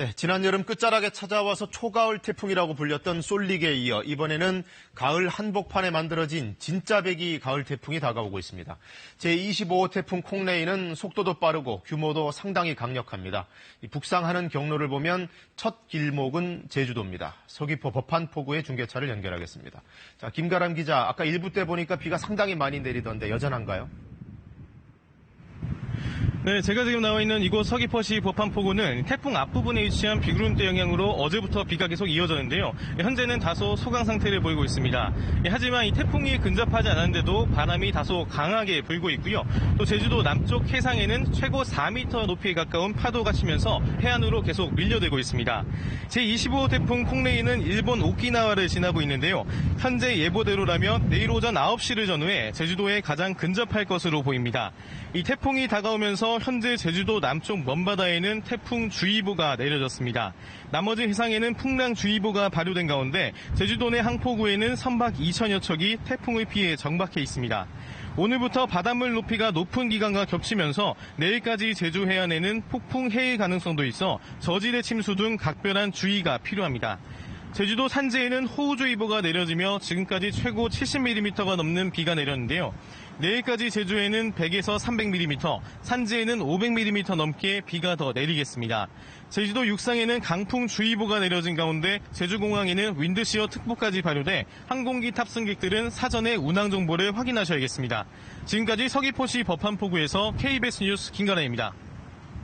네, 지난 여름 끝자락에 찾아와서 초가을 태풍이라고 불렸던 쏠릭에 이어 이번에는 가을 한복판에 만들어진 진짜 배기 가을 태풍이 다가오고 있습니다. 제25호 태풍 콩레이는 속도도 빠르고 규모도 상당히 강력합니다. 북상하는 경로를 보면 첫 길목은 제주도입니다. 서귀포 법한포구의 중계차를 연결하겠습니다. 자, 김가람 기자, 아까 1부 때 보니까 비가 상당히 많이 내리던데 여전한가요? 네, 제가 지금 나와 있는 이곳 서귀포시 법한포구는 태풍 앞부분에 위치한 비구름대 영향으로 어제부터 비가 계속 이어졌는데요. 현재는 다소 소강 상태를 보이고 있습니다. 하지만 이 태풍이 근접하지 않았는데도 바람이 다소 강하게 불고 있고요. 또 제주도 남쪽 해상에는 최고 4m 높이에 가까운 파도가 치면서 해안으로 계속 밀려들고 있습니다. 제25호 태풍 콩레이는 일본 오키나와를 지나고 있는데요. 현재 예보대로라면 내일 오전 9시를 전후해 제주도에 가장 근접할 것으로 보입니다. 이 태풍이 다가오면서 현재 제주도 남쪽 먼바다에는 태풍주의보가 내려졌습니다. 나머지 해상에는 풍랑주의보가 발효된 가운데 제주도 내 항포구에는 선박 2천여 척이 태풍을 피해 정박해 있습니다. 오늘부터 바닷물 높이가 높은 기간과 겹치면서 내일까지 제주 해안에는 폭풍 해일 가능성도 있어 저지대 침수 등 각별한 주의가 필요합니다. 제주도 산지에는 호우주의보가 내려지며 지금까지 최고 70mm가 넘는 비가 내렸는데요. 내일까지 제주에는 100에서 300mm, 산지에는 500mm 넘게 비가 더 내리겠습니다. 제주도 육상에는 강풍주의보가 내려진 가운데 제주공항에는 윈드시어 특보까지 발효돼 항공기 탑승객들은 사전에 운항 정보를 확인하셔야겠습니다. 지금까지 서귀포시 법한포구에서 KBS 뉴스 김가람입니다.